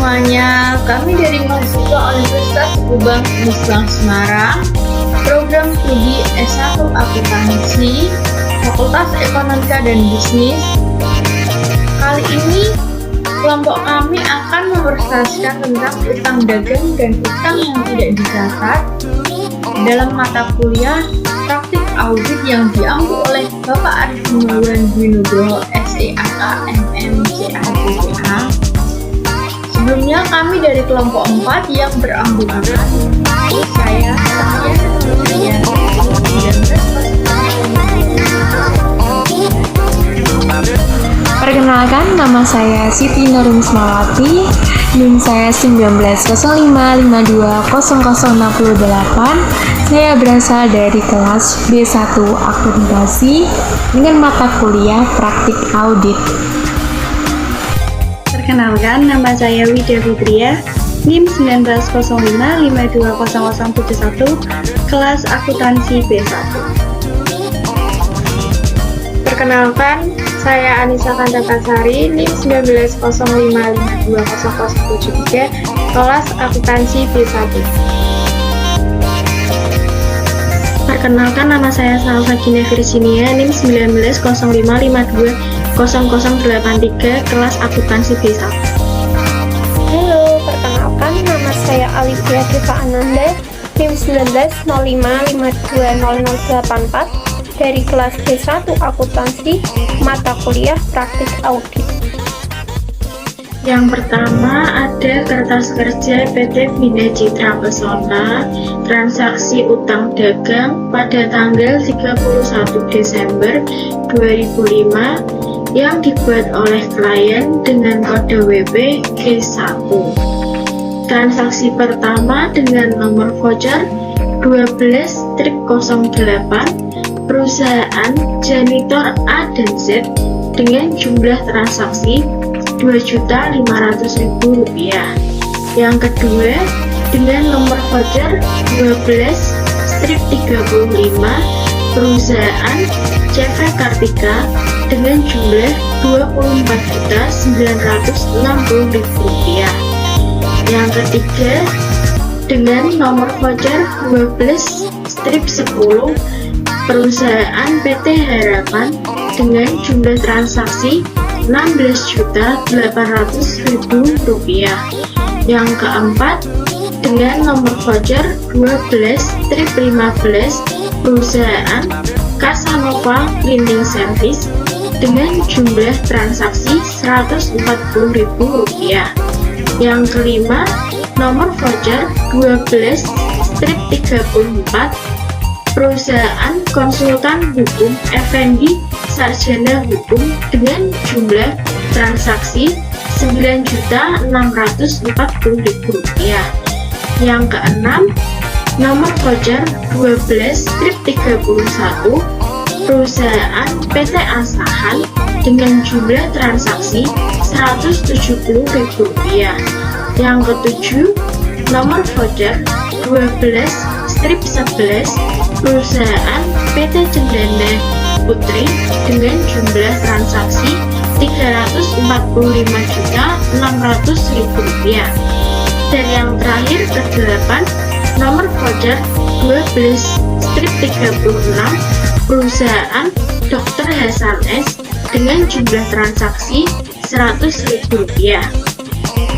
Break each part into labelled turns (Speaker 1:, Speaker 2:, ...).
Speaker 1: semuanya, kami dari mahasiswa Universitas Subang Semarang, program studi S1 Akuntansi, Fakultas Ekonomika dan Bisnis. Kali ini kelompok kami akan mempresentasikan tentang utang dagang dan utang yang tidak dicatat dalam mata kuliah praktik audit yang diambil oleh Bapak Arif Gunawan Dwi Nugroho SEAK MMCA. Sebelumnya kami dari kelompok 4 yang beranggotakan saya
Speaker 2: Perkenalkan, nama saya Siti Nurul Ismawati, NIM saya 1905520068. Saya berasal dari kelas B1 Akuntansi dengan mata kuliah praktik audit.
Speaker 3: Perkenalkan, nama saya Widya Fitria, NIM 1905520071, kelas akuntansi B1.
Speaker 4: Perkenalkan, saya Anissa Kantatasari, NIM 1905520073, kelas akuntansi B1.
Speaker 3: Perkenalkan, nama saya Salsa Gina Virginia, NIM 1905520083, kelas akuntansi B1.
Speaker 5: Halo, perkenalkan, nama saya Alivia Diva Ananda, NIM 1905520084, dari kelas B1 Akuntansi, mata kuliah praktik audit.
Speaker 3: Yang pertama ada kertas kerja PT Bina Citra Pesona, transaksi utang dagang pada tanggal 31 Desember 2005 yang dibuat oleh klien dengan kode WP G1. Transaksi pertama dengan nomor voucher 12-08 perusahaan Janitor A dan Z dengan jumlah transaksi Rp2.500.000. Yang kedua dengan nomor voucher 12-35 perusahaan CV Kartika dengan jumlah Rp24.960.000. Yang ketiga dengan nomor voucher 12-10 perusahaan PT Harapan dengan jumlah transaksi Rp16.800.000. Yang keempat dengan nomor voucher 12-15 perusahaan Casanova Cleaning Service dengan jumlah transaksi Rp140.000. Yang kelima nomor voucher 12-34 perusahaan konsultan hukum Effendi Sarjana Hukum dengan jumlah transaksi Rp9.640.000. Yang keenam nomor voucher 12-31 perusahaan PT Asahan dengan jumlah transaksi Rp170.000. Yang ketujuh nomor voucher 12-11 perusahaan PT Cendana Putri dengan jumlah transaksi Rp345.600.000. Dan yang terakhir ke-8 nomor voucher 12-36 perusahaan Dr. Hasan S dengan jumlah transaksi Rp100.000.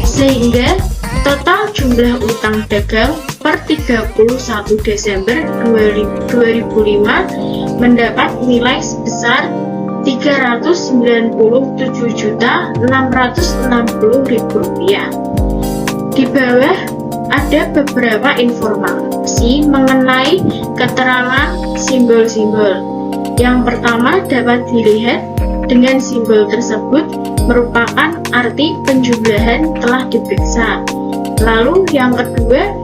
Speaker 3: Sehingga total jumlah utang dagang per 31 Desember 2005 mendapat nilai sebesar Rp397.660.000. Di bawah ada beberapa informasi mengenai keterangan simbol-simbol. Yang pertama dapat dilihat dengan simbol tersebut merupakan arti penjumlahan telah diperiksa. Lalu yang kedua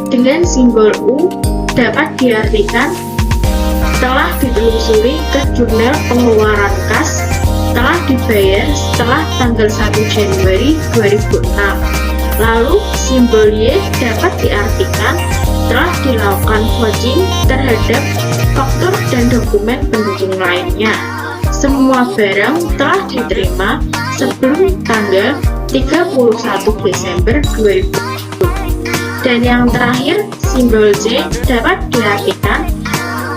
Speaker 3: dengan simbol U dapat diartikan telah ditelusuri ke jurnal pengeluaran kas, telah dibayar setelah tanggal 1 Januari 2006. Lalu simbol Y dapat diartikan telah dilakukan vouching terhadap faktur dan dokumen pendukung lainnya. Semua barang telah diterima sebelum tanggal 31 Desember 2020. Dan yang terakhir, simbol C dapat diartikan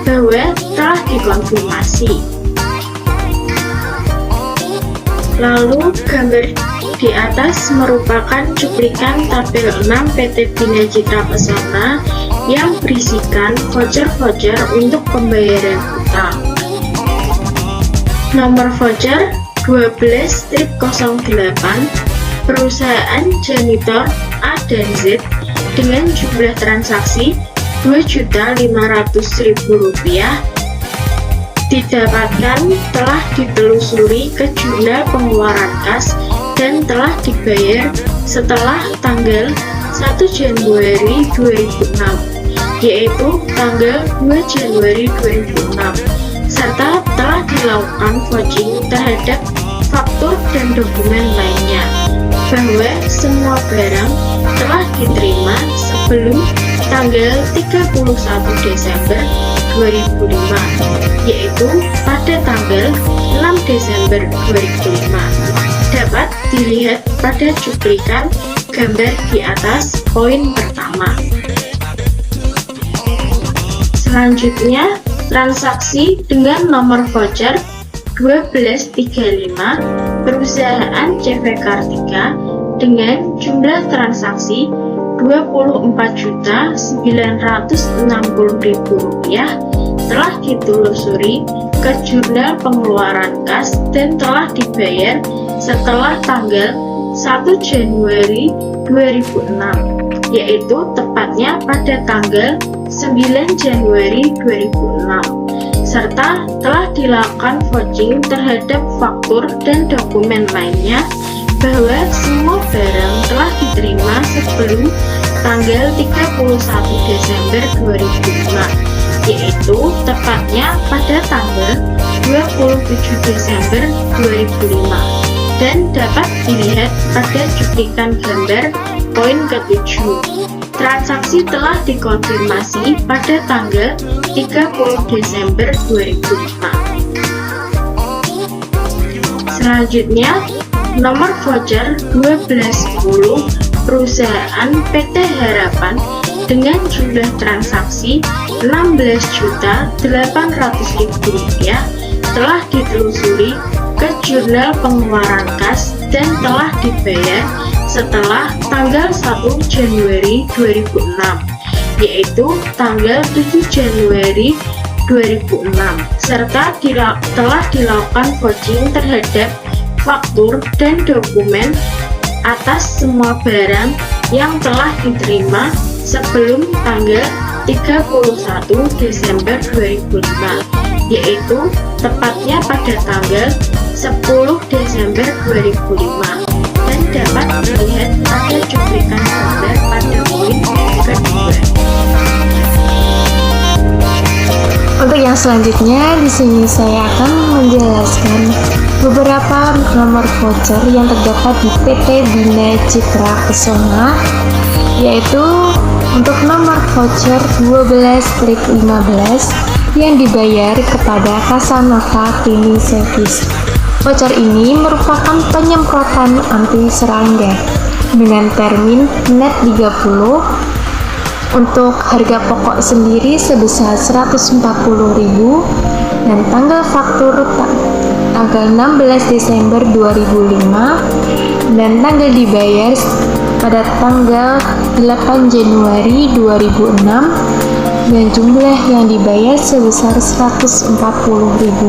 Speaker 3: bahwa telah dikonfirmasi. Lalu gambar di atas merupakan cuplikan tabel 6 PT Bina Citra Pesona yang berisikan voucher-voucher untuk pembayaran utang. Nomor voucher 12-08 perusahaan janitor A dan Z dengan jumlah transaksi Rp2.500.000 didapatkan telah ditelusuri ke jurnal pengeluaran kas dan telah dibayar setelah tanggal 1 Januari 2006, yaitu tanggal 2 Januari 2006, serta telah dilakukan vouching terhadap faktur dan dokumen lainnya, bahwa semua barang telah diterima sebelum tanggal 31 Desember 2005, yaitu pada tanggal 6 Desember 2005. Dapat dilihat pada cuplikan gambar di atas poin pertama. Selanjutnya, transaksi dengan nomor voucher 1235 perusahaan CV Kartika dengan jumlah transaksi Rp24.960.000 telah ditelusuri ke jurnal pengeluaran kas dan telah dibayar setelah tanggal 1 Januari 2006, yaitu tepatnya pada tanggal 9 Januari 2006, serta telah dilakukan vouching terhadap faktur dan dokumen lainnya, bahwa semua barang telah diterima sebelum tanggal 31 Desember 2005, yaitu tepatnya pada tanggal 27 Desember 2005, dan dapat dilihat pada cuplikan gambar poin ke-7. Transaksi telah dikonfirmasi pada tanggal 30 Desember 2005. Selanjutnya, nomor voucher 1210 perusahaan PT Harapan dengan jumlah transaksi Rp16.800.000 telah ditelusuri ke jurnal pengeluaran kas dan telah dibayar setelah tanggal 1 Januari 2006, yaitu tanggal 7 Januari 2006, serta telah dilakukan vouching terhadap faktur dan dokumen atas semua barang yang telah diterima sebelum tanggal 31 Desember 2005, yaitu tepatnya pada tanggal 10 Desember 2005, dan dapat dilihat pada cuplikan gambar pada poin kedua.
Speaker 2: Untuk yang selanjutnya, di sini saya akan menjelaskan beberapa nomor voucher yang terdapat di PT Bina Citra Pesona, yaitu untuk nomor voucher 12-15 yang dibayar kepada Casanova Cleaning Service. Voucher ini merupakan penyemprotan anti serangga dengan termin net 30. Untuk harga pokok sendiri sebesar Rp140.000 dan tanggal faktur tanggal 16 Desember 2005 dan tanggal dibayar pada tanggal 8 Januari 2006 dan jumlah yang dibayar sebesar Rp140.000.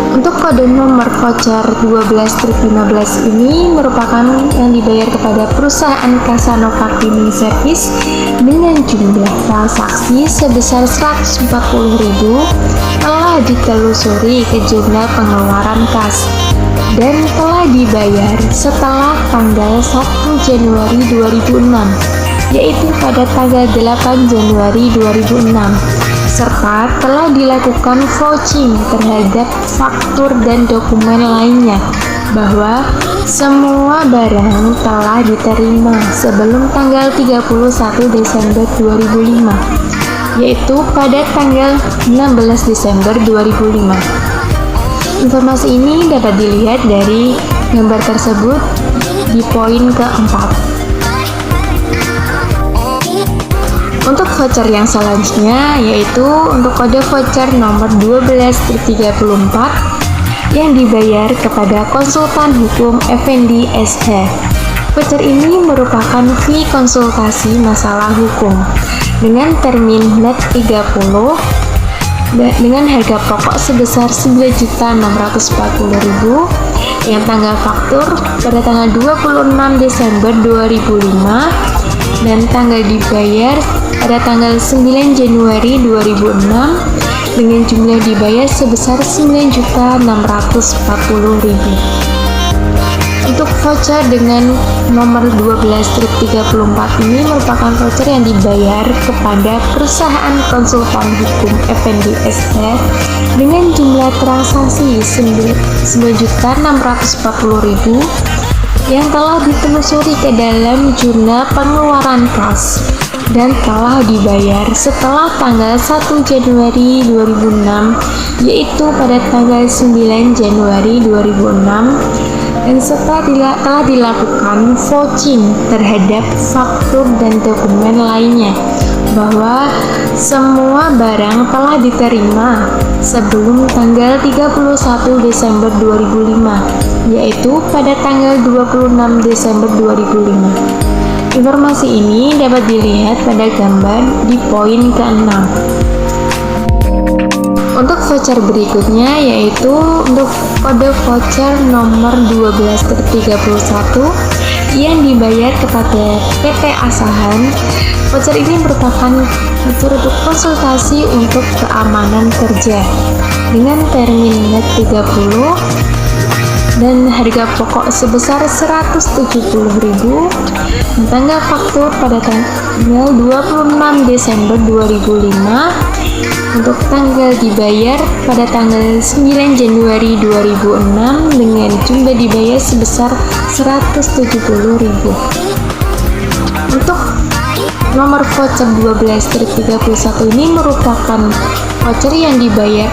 Speaker 2: Untuk kode nomor voucher 12-15 ini merupakan yang dibayar kepada perusahaan Casanova Cleaning Service dengan jumlah transaksi sebesar Rp140.000 telah ditelusuri ke jurnal pengeluaran kas dan telah dibayar setelah tanggal 1 Januari 2006, yaitu pada tanggal 8 Januari 2006, serta telah dilakukan vouching terhadap faktur dan dokumen lainnya, bahwa semua barang telah diterima sebelum tanggal 31 Desember 2005, yaitu pada tanggal 16 Desember 2005. Informasi ini dapat dilihat dari gambar tersebut di poin keempat. Untuk voucher yang selanjutnya yaitu untuk kode voucher nomor 12/34 yang dibayar kepada konsultan hukum Effendi SH. Voucher ini merupakan fee konsultasi masalah hukum dengan termin net 30 dengan harga pokok sebesar 9.640.000 yang tanggal faktur pada tanggal 26 Desember 2005 dan tanggal dibayar pada tanggal 9 Januari 2006 dengan jumlah dibayar sebesar 9.640.000. Untuk voucher dengan nomor 12/34 ini merupakan voucher yang dibayar kepada perusahaan konsultan hukum Effendi SH dengan jumlah transaksi 9.640.000 yang telah ditelusuri ke dalam jurnal pengeluaran kas dan telah dibayar setelah tanggal 1 Januari 2006 yaitu pada tanggal 9 Januari 2006 dan telah dilakukan vouching terhadap faktur dan dokumen lainnya bahwa semua barang telah diterima sebelum tanggal 31 Desember 2005 yaitu pada tanggal 26 Desember 2005. Informasi ini dapat dilihat pada gambar di poin ke-6. Untuk voucher berikutnya yaitu untuk kode voucher nomor 12/31 yang dibayar kepada PT Asahan. Voucher ini merupakan fitur untuk konsultasi untuk keamanan kerja dengan termin net 30 dan harga pokok sebesar 170.000 dan tanggal faktur pada tanggal 26 Desember 2005 untuk tanggal dibayar pada tanggal 9 Januari 2006 dengan jumlah dibayar sebesar 170.000. Untuk nomor voucher 12/31 ini merupakan voucher yang dibayar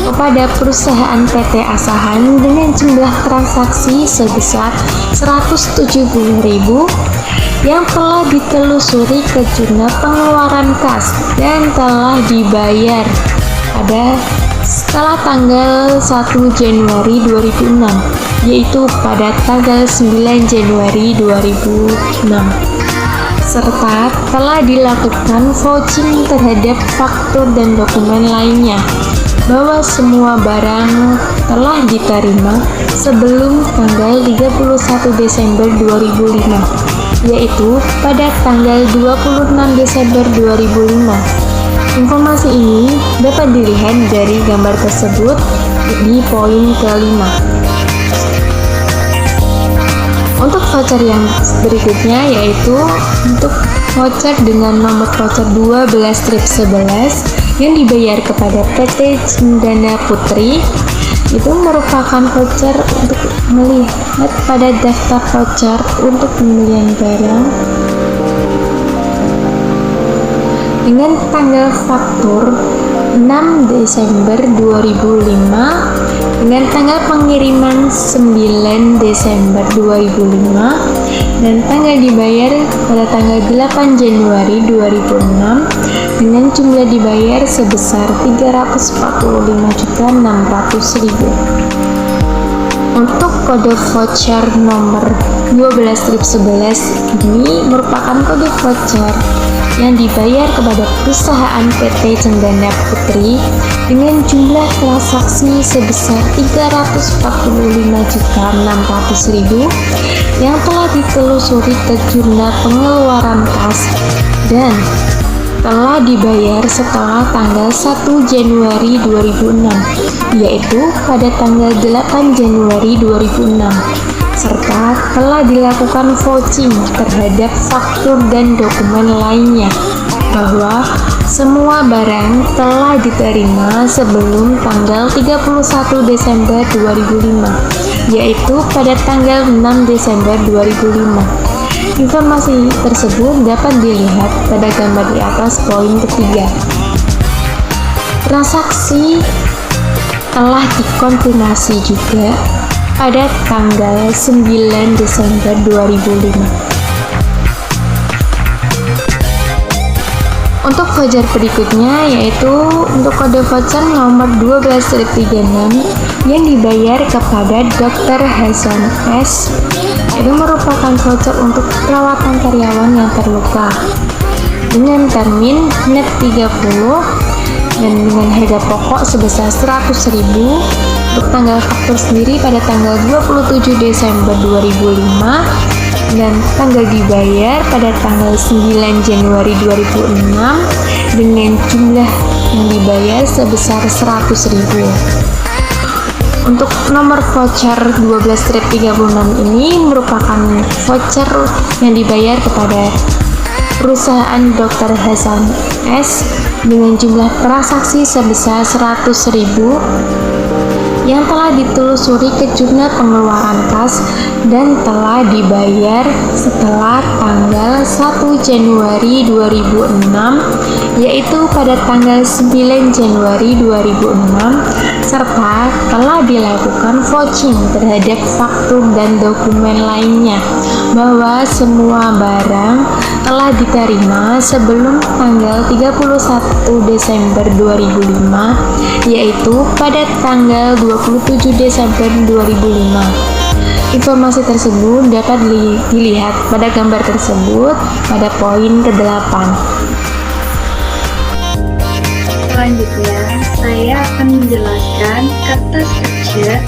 Speaker 2: kepada perusahaan PT Asahan dengan jumlah transaksi sebesar 170.000 yang telah ditelusuri ke jurnal pengeluaran kas dan telah dibayar pada setelah tanggal 1 Januari 2006 yaitu pada tanggal 9 Januari 2006 serta telah dilakukan vouching terhadap faktur dan dokumen lainnya bahwa semua barang telah diterima sebelum tanggal 31 Desember 2005 yaitu pada tanggal 26 Desember 2005. Informasi ini dapat dilihat dari gambar tersebut di poin ke-5. Untuk voucher yang berikutnya yaitu untuk voucher dengan nomor voucher 12/11 yang dibayar kepada PT Cendana Putri itu merupakan voucher untuk melihat pada daftar voucher untuk pembelian barang dengan tanggal faktur 6 Desember 2005 dengan tanggal pengiriman 9 Desember 2005 dan tanggal dibayar pada tanggal 8 Januari 2006 dengan jumlah dibayar sebesar 345.600.000. Untuk kode voucher nomor 12/11 ini merupakan kode voucher yang dibayar kepada perusahaan PT Cendana Putri dengan jumlah transaksi sebesar 345.600.000 yang telah ditelusuri ke jurnal pengeluaran kas dan telah dibayar setelah tanggal 1 Januari 2006 yaitu pada tanggal 8 Januari 2006 serta telah dilakukan vouching terhadap faktur dan dokumen lainnya bahwa semua barang telah diterima sebelum tanggal 31 Desember 2005 yaitu pada tanggal 6 Desember 2005. Informasi tersebut dapat dilihat pada gambar di atas poin ketiga. Transaksi telah dikonfirmasi juga pada tanggal 9 Desember 2005. Untuk voucher berikutnya yaitu untuk kode voucher nomor 12-36 yang dibayar kepada Dr. Hasan S. Itu merupakan voucher untuk perawatan karyawan yang terluka dengan termin net 30 dan dengan harga pokok sebesar 100.000. Untuk tanggal faktur sendiri pada tanggal 27 Desember 2005 dan tanggal dibayar pada tanggal 9 Januari 2006 dengan jumlah yang dibayar sebesar 100.000. Untuk nomor voucher 12-36 ini merupakan voucher yang dibayar kepada perusahaan Dr. Hasan S dengan jumlah transaksi sebesar 100.000 yang telah ditelusuri ke jurnal pengeluaran kas dan telah dibayar setelah tanggal 1 Januari 2006, yaitu pada tanggal 9 Januari 2006, serta telah dilakukan vouching terhadap faktur dan dokumen lainnya bahwa semua barang telah diterima sebelum tanggal 31 Desember 2005, yaitu pada tanggal 27 Desember 2005. Informasi tersebut dapat dilihat pada gambar tersebut pada poin ke-8.
Speaker 3: Selanjutnya, saya akan menjelaskan kertas kerja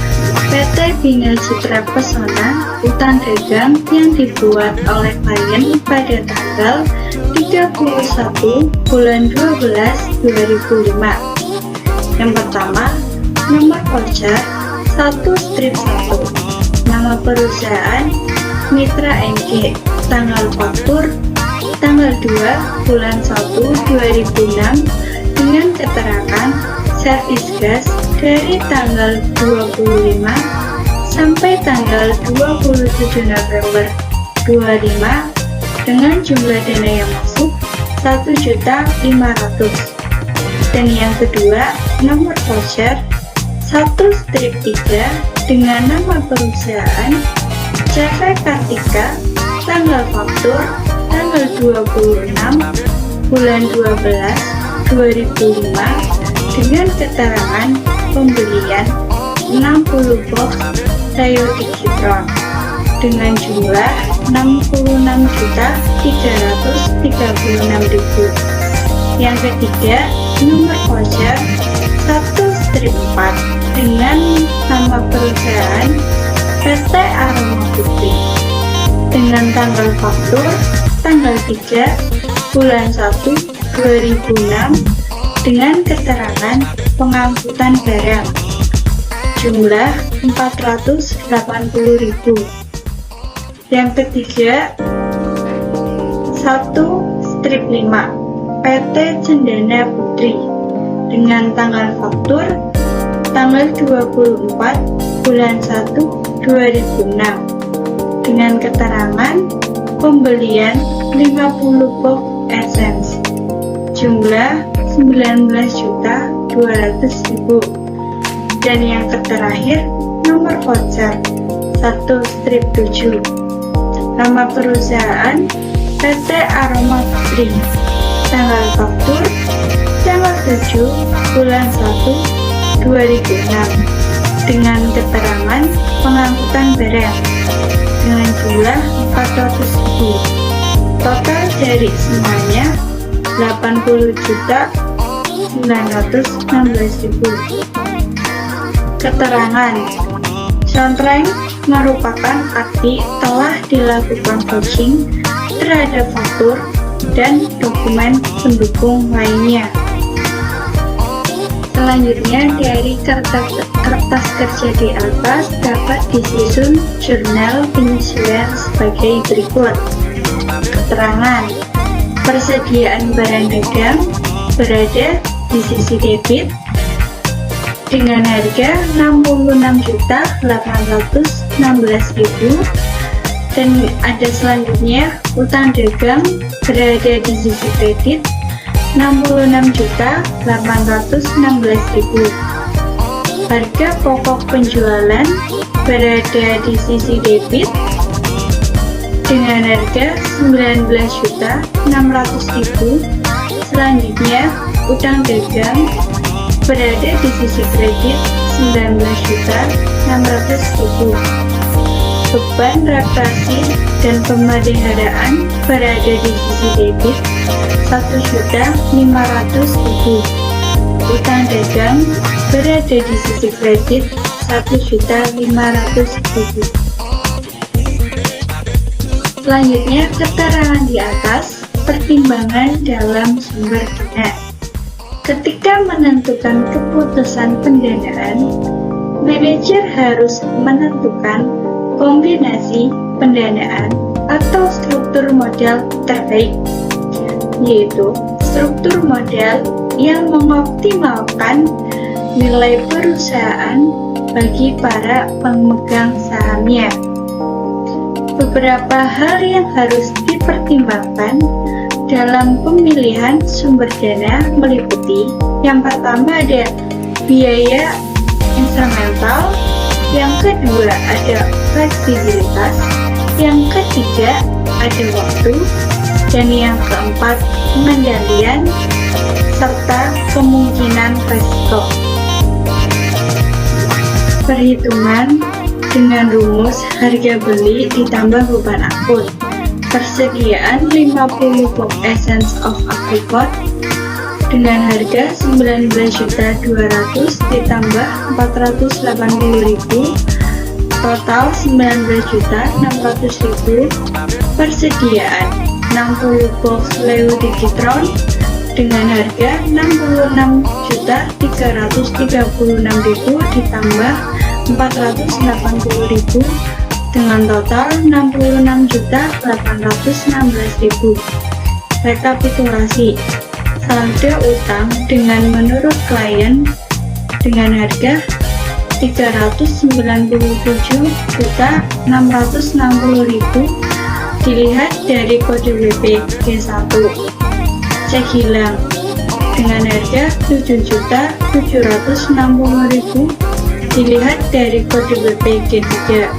Speaker 3: PT Bina Citra Pesona Hutan Dagang yang dibuat oleh klien pada tanggal 31 bulan 12 2005. Yang pertama, nomor voucher 1 strip 1, nama perusahaan Mitra NG, tanggal faktur tanggal 2 bulan 1 2006 dengan keterangan servis gas dari tanggal 25 sampai tanggal 27 November 25 dengan jumlah dana yang masuk 1.500.000. Dan yang kedua, nomor voucher 1 strip 3 dengan nama perusahaan CV Kartika, tanggal faktur tanggal 26 bulan 12 2005 dengan keterangan pembelian 60 box sayur digitron dengan jumlah 66.336.000. Yang ketiga, nomor voucher 1 strip 4 dengan nama perusahaan PT Aroma Putri dengan tanggal faktur tanggal 3 bulan 1 2006 dengan keterangan pengangkutan barang jumlah 480.000. Yang ketiga, 1 strip 5 PT Cendana Putri dengan tanggal faktur tanggal 24 bulan 1 2006 dengan keterangan pembelian 50 box essence jumlah 19.200.000. Dan yang terakhir, nomor voucher 1 strip 7, nama perusahaan PT Aroma Putri, tanggal faktur tanggal 7 bulan 1 2006 dengan keterangan pengangkutan barang dengan jumlah 400.000. Total dari semuanya 80.916.000. Keterangan Soundtrack merupakan arti telah dilakukan vouching terhadap faktur dan dokumen pendukung lainnya. Selanjutnya, dari kertas kerja di atas dapat disusun jurnal penyesuaian sebagai berikut. Keterangan persediaan barang dagang berada di sisi debit dengan harga 66.816.000 dan ada selanjutnya utang dagang berada di sisi kredit 66.816.000. Harga harga pokok penjualan berada di sisi debit dengan harga 19.600.000. Selanjutnya, utang dagang berada di sisi kredit 19.600.000. Beban reparasi dan pemeliharaan berada di sisi debit 1.500.000. Utang dagang berada di sisi kredit 1.500.000. Selanjutnya, keterangan di atas pertimbangan dalam sumber dana. Ketika menentukan keputusan pendanaan, manajer harus menentukan kombinasi pendanaan atau struktur modal terbaik, yaitu struktur modal yang mengoptimalkan nilai perusahaan bagi para pemegang sahamnya. Beberapa hal yang harus dipertimbangkan dalam pemilihan sumber dana meliputi: yang pertama ada biaya instrumental, yang kedua ada fleksibilitas, yang ketiga ada waktu, dan yang keempat pengendalian serta kemungkinan risiko. Perhitungan dengan rumus harga beli ditambah beban akun. Persediaan 50 box Essence of Apricot dengan harga 19.200.000 ditambah 480.000, total 19.600.000. Persediaan 60 box Leo Digitron dengan harga 66.336.000 ditambah 480.000 dengan total 66.816.000. Rekapitulasi saldo utang dengan menurut klien dengan harga 397.660.000 dilihat dari kode WPG1. Cek hilang dengan harga 7.760.000 dilihat dari kode WPG3.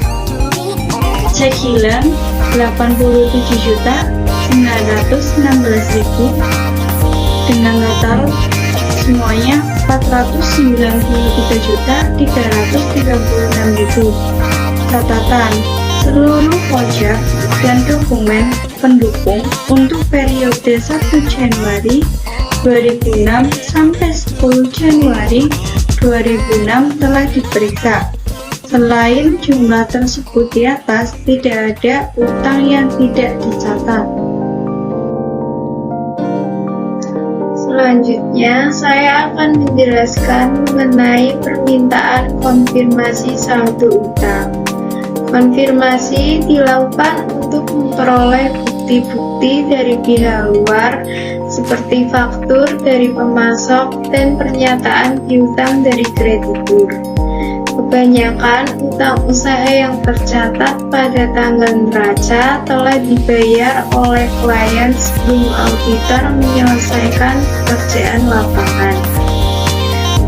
Speaker 3: Cek hilang 87.916.000 dengan total semuanya 493.336.000. Catatan: seluruh voucher dan dokumen pendukung untuk periode 1 Januari 2006 sampai 10 Januari 2006 telah diperiksa. Selain jumlah tersebut di atas, tidak ada utang yang tidak dicatat.
Speaker 1: Selanjutnya, saya akan menjelaskan mengenai permintaan konfirmasi saldo utang. Konfirmasi dilakukan untuk memperoleh bukti-bukti dari pihak luar seperti faktur dari pemasok dan pernyataan piutang dari kreditur. Kebanyakan utang usaha yang tercatat pada tanggal neraca telah dibayar oleh klien sebelum auditor menyelesaikan pekerjaan lapangan.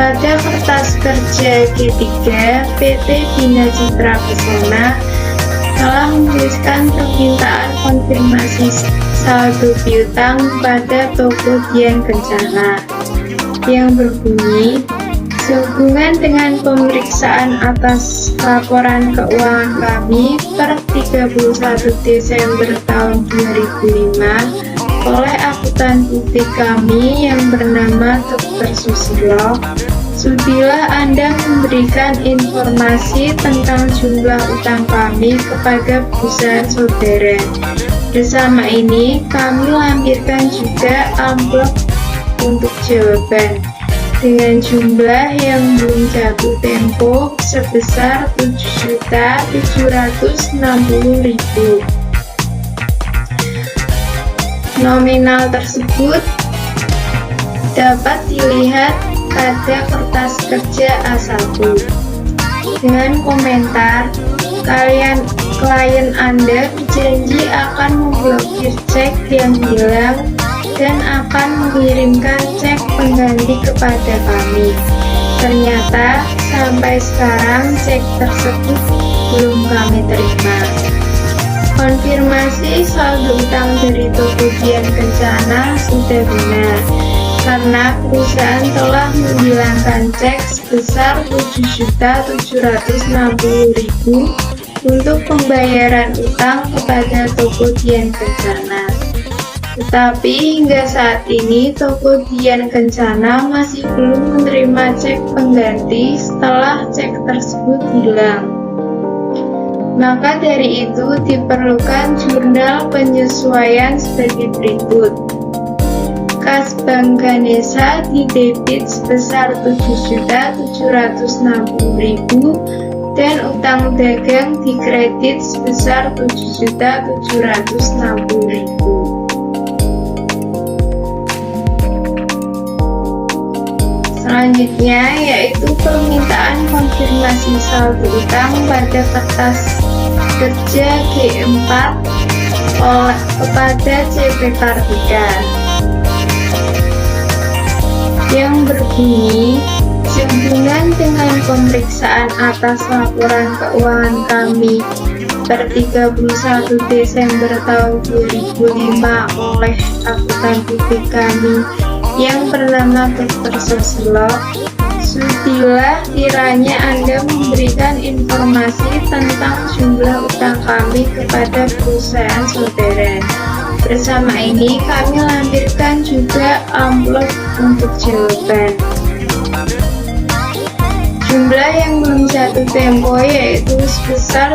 Speaker 1: Pada kertas kerja G3, PT Bina Citra Pesona telah menuliskan permintaan konfirmasi saldo piutang pada toko Dian Kencana yang berbunyi, sehubungan dengan pemeriksaan atas laporan keuangan kami per 31 Desember tahun 2005 oleh akuntan putih kami yang bernama Dr. Susilo, sudilah Anda memberikan informasi tentang jumlah utang kami kepada perusahaan saudara. Bersama ini kami lampirkan juga amplop untuk jawaban dengan jumlah yang belum jatuh tempo sebesar 7.760.000. Nominal tersebut dapat dilihat pada kertas kerja A1 dengan komentar klien Anda berjanji akan memblokir cek yang hilang dan akan mengirimkan cek pengganti kepada kami. Ternyata sampai sekarang cek tersebut belum kami terima. Konfirmasi saldo utang dari toko Dian Kencana sudah benar, karena perusahaan telah menghilangkan cek sebesar 7.760.000 untuk pembayaran utang kepada toko Dian Kencana. Tetapi hingga saat ini toko Dian Kencana masih belum menerima cek pengganti setelah cek tersebut hilang. Maka dari itu diperlukan jurnal penyesuaian sebagai berikut. Kas Bank Ganesha didebit sebesar 7.760.000 dan utang dagang dikredit sebesar 7.760.000. Selanjutnya yaitu permintaan konfirmasi saldo utang pada kertas kerja G4 kepada CP Kartika yang berbunyi, sehubungan dengan pemeriksaan atas laporan keuangan kami per 31 Desember tahun 2005 oleh akuntan publik kami yang bernama Dr. Susilo, sudilah kiranya Anda memberikan informasi tentang jumlah utang kami kepada perusahaan saudara. Bersama ini kami lampirkan juga amplop untuk jawaban. Jumlah yang belum jatuh tempo yaitu sebesar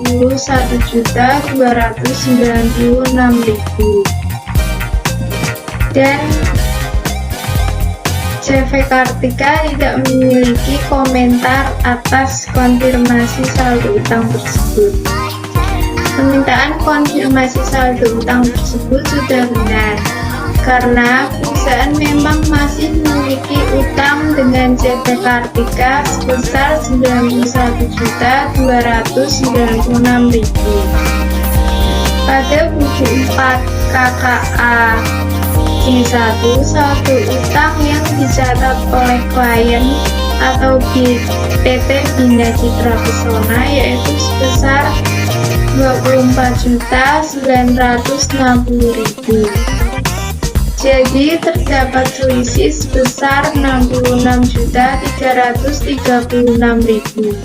Speaker 1: 91.296.000 dan CV Kartika tidak memiliki komentar atas konfirmasi saldo utang tersebut. Permintaan konfirmasi saldo utang tersebut sudah benar, karena perusahaan memang masih memiliki utang dengan CV Kartika sebesar 91.296.000. Pada buku 4 KKA G1, saldo utang yang dicatat oleh klien atau PT Bina Citra Pesona yaitu sebesar 24.960.000. Jadi terdapat selisih sebesar 66.336.000.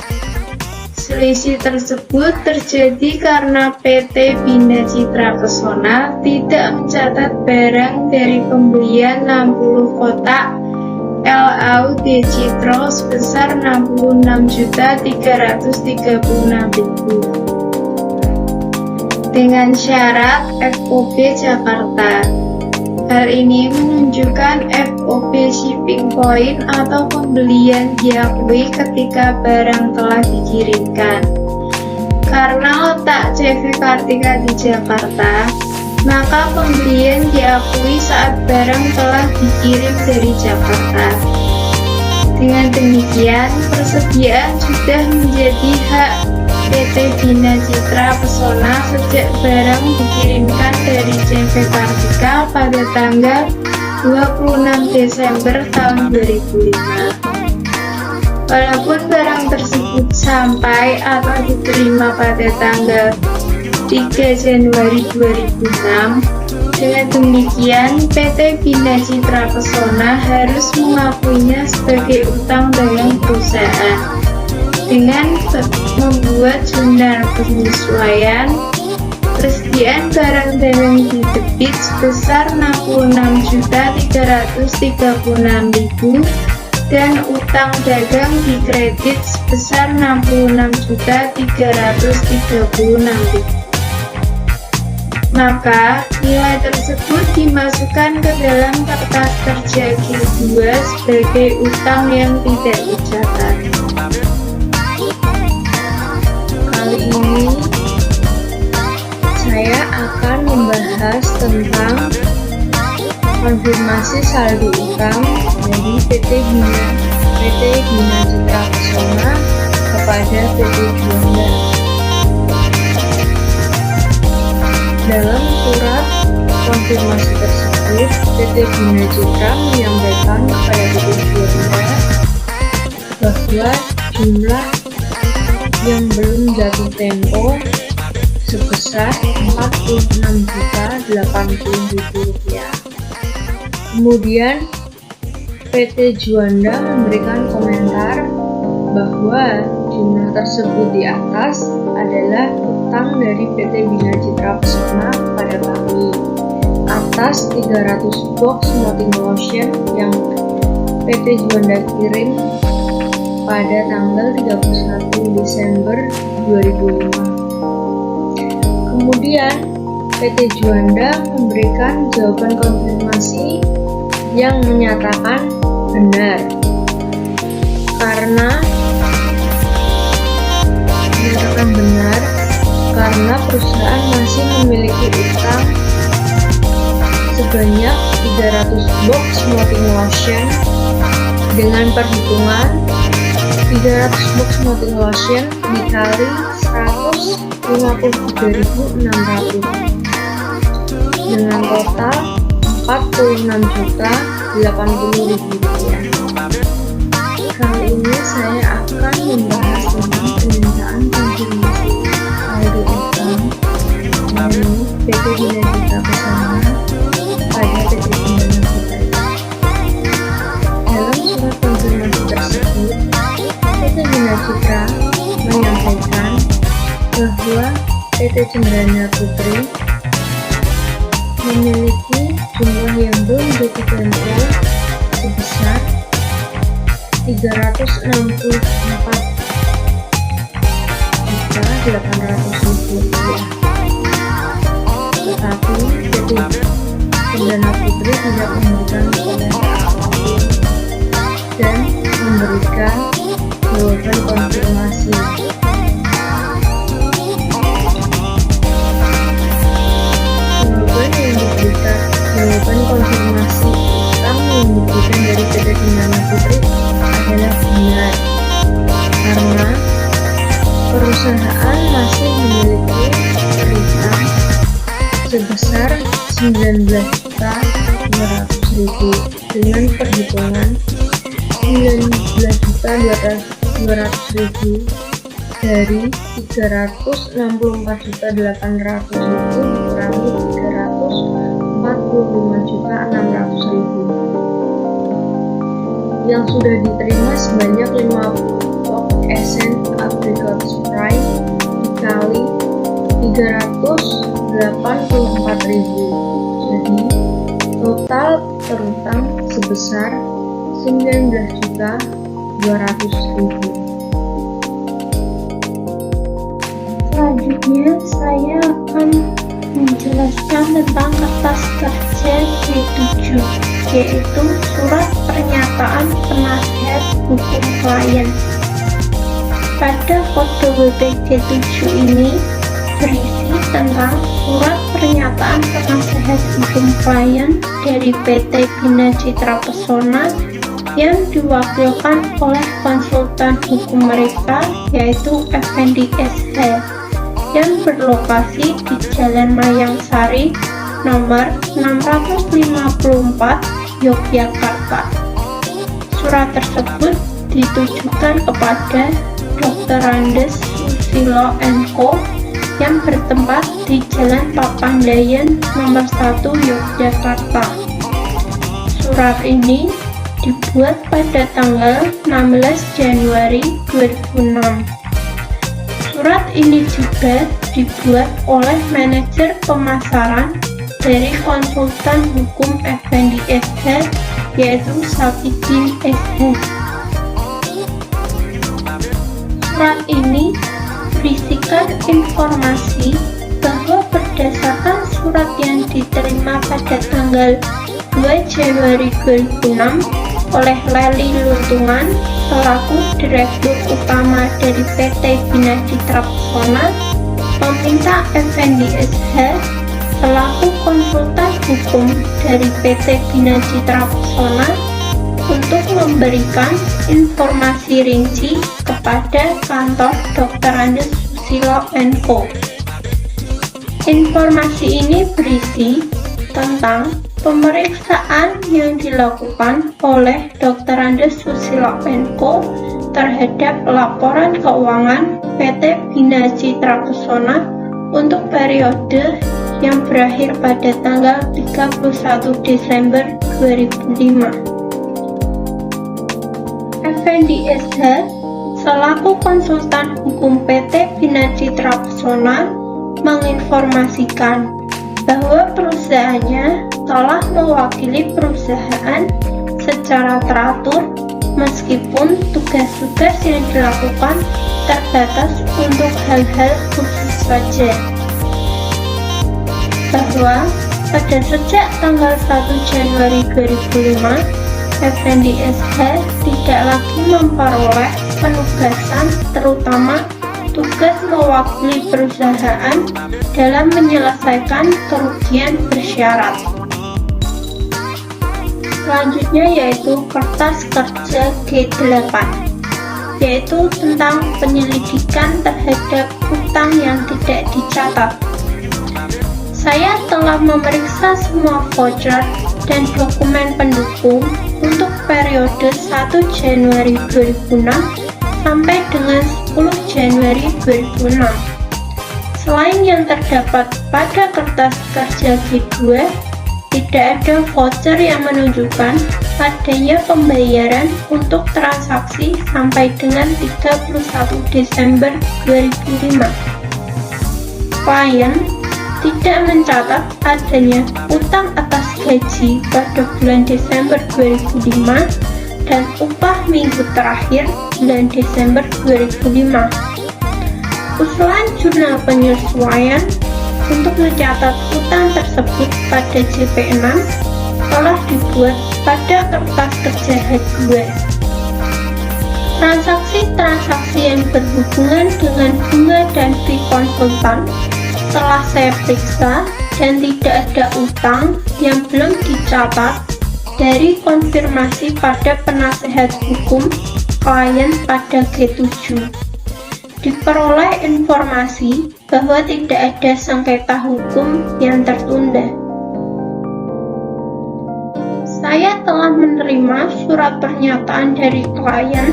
Speaker 1: Selisih tersebut terjadi karena PT Bina Citra Pesona tidak mencatat barang dari pembelian 60 kotak LAUD Citro sebesar 66.336.000 dengan syarat FOB Jakarta. Hal ini menunjukkan FOB shipping point atau pembelian diakui ketika barang telah dikirimkan. Karena letak CV Kartika di Jakarta, maka pembelian diakui saat barang telah dikirim dari Jakarta. Dengan demikian, persediaan sudah menjadi hak PT Bina Citra Pesona sejak barang dikirimkan dari CV Kartika pada tanggal 26 Desember tahun 2005. Walaupun barang tersebut sampai atau diterima pada tanggal 3 Januari 2006, dengan demikian PT Bina Citra Pesona harus mengakuinya sebagai utang dagang perusahaan dengan membuat jurnal penyesuaian. Persediaan barang dagang didebit sebesar 66.336.000 dan utang dagang dikredit sebesar 66.336.000. Maka nilai tersebut dimasukkan ke dalam kertas kerja G2 sebagai utang yang tidak dicatat. Kali ini saya akan membahas tentang konfirmasi saldo utang dari PT Bina Citra Pesona kepada PT Juanda. Dalam surat konfirmasi tersebut, PT Bina Citra menyampaikan kepada PT Juanda bahwa jumlah yang belum jatuh tempo sebesar Rp46.080.000. Kemudian PT Juanda memberikan komentar bahwa jumlah tersebut di atas adalah utang dari PT Bina Citra Pesona kepada kami atas 300 box moting lotion yang PT Juanda kirim pada tanggal 31 Desember 2005. Kemudian PT Juanda memberikan jawaban konfirmasi yang menyatakan benar karena perusahaan masih memiliki utang sebanyak 300 box moting lotion dengan perhitungan 300 box moting lotion dikali 153.600 dengan total Rp46.080.000. Kali ini saya akan membahas tentang permintaan konfirmasi saldo utang dari PT Bina Citra Pesona pada PT Bina Citra. Dalam surat konfirmasi tersebut, PT Bina Citra menyampaikan bahwa PT Cenderamaya Putri memiliki jumlah yang belum jatuh tempo sebesar Rp364.800.000. Tetapi PT Cenderamaya Putri tidak memberikan komentar apapun dan memberikan jawaban konfirmasi. Jawaban konfirmasi utang yang diberikan dari PT Cenderamaya Putri adalah benar karena perusahaan masih memiliki utang sebesar Rp19.200.000 dengan perhitungan Rp19.200.000 dari Rp364.800.000 dikurangi Rp345.600.000 yang sudah diterima sebanyak 50 box Essence Apricot Spray dikali 384.000. Jadi total terutang sebesar Rp19.200.000.
Speaker 5: Selanjutnya saya akan menjelaskan tentang kertas kerja C7, yaitu surat pernyataan penasihat hukum klien. Pada kode WPC7 ini berisi tentang surat pernyataan penasihat hukum klien dari PT Bina Citra Pesona yang diwakilkan oleh konsultan hukum mereka, yaitu Effendi SH, yang berlokasi di Jalan Mayang Sari nomor 654 Yogyakarta. Surat tersebut ditujukan kepada Dr. Andes Susilo & Co yang bertempat di Jalan Papandayan nomor 1 Yogyakarta. Surat ini dibuat pada tanggal 16 Januari 2006. Surat ini juga dibuat oleh manajer pemasaran dari konsultan hukum Effendi SH, yaitu Sapidin SH. Surat ini berisikan informasi bahwa berdasarkan surat yang diterima pada tanggal 2 Januari 2006 oleh Leli Luntungan selaku Direktur Utama dari PT Bina Citra Pesona meminta Effendi SH selaku konsultan hukum dari PT Bina Citra Pesona untuk memberikan informasi rinci kepada kantor Dr. Andes Susilo & Co. Informasi ini berisi tentang pemeriksaan yang dilakukan oleh Dr. Andes Susilo & Co terhadap laporan keuangan PT Bina Citra Pesona untuk periode yang berakhir pada tanggal 31 Desember 2005. Effendi SH selaku konsultan hukum PT Bina Citra Pesona menginformasikan bahwa perusahaannya telah mewakili perusahaan secara teratur meskipun tugas-tugas yang dilakukan terbatas untuk hal-hal khusus saja. Bahwa pada sejak tanggal 1 Januari 2005, Effendi SH tidak lagi memperoleh penugasan terutama tugas mewakili perusahaan dalam menyelesaikan kerugian bersyarat. Selanjutnya yaitu kertas kerja G8, yaitu tentang penyelidikan terhadap utang yang tidak dicatat. Saya telah memeriksa semua voucher dan dokumen pendukung untuk periode 1 Januari 2006 sampai dengan 10 Januari 2006. Selain yang terdapat pada kertas kerja G2, tidak ada voucher yang menunjukkan adanya pembayaran untuk transaksi sampai dengan 31 Desember 2005. Klien tidak mencatat adanya utang atas gaji pada bulan Desember 2005 dan upah minggu terakhir bulan Desember 2005. Usulan jurnal penyesuaian untuk mencatat utang tersebut pada JP6 telah dibuat pada kertas kerja H2. Transaksi-transaksi yang berhubungan dengan bunga dan fee konsultan telah saya periksa dan tidak ada utang yang belum dicatat dari konfirmasi pada penasehat hukum klien pada G7. Diperoleh informasi bahwa tidak ada sengketa hukum yang tertunda. Saya telah menerima surat pernyataan dari klien.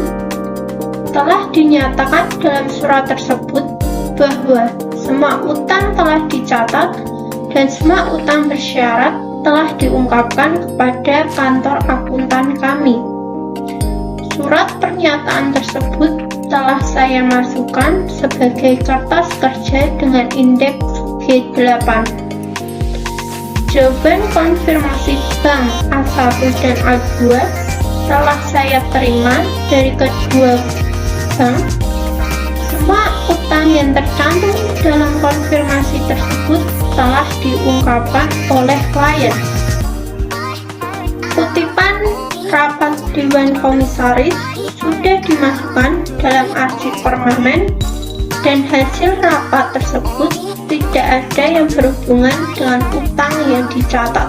Speaker 5: Telah dinyatakan dalam surat tersebut bahwa semua utang telah dicatat dan semua utang bersyarat telah diungkapkan kepada kantor akuntan kami. Surat pernyataan tersebut telah saya masukkan sebagai kertas kerja dengan indeks G8. Jawaban konfirmasi bank A1 dan A2 telah saya terima dari kedua bank. Semua utang yang tercantum dalam konfirmasi tersebut telah diungkapkan oleh klien. Kutipan rapat Dewan Komisaris sudah dimasukkan dalam arsip permanen dan hasil rapat tersebut tidak ada yang berhubungan dengan utang yang dicatat.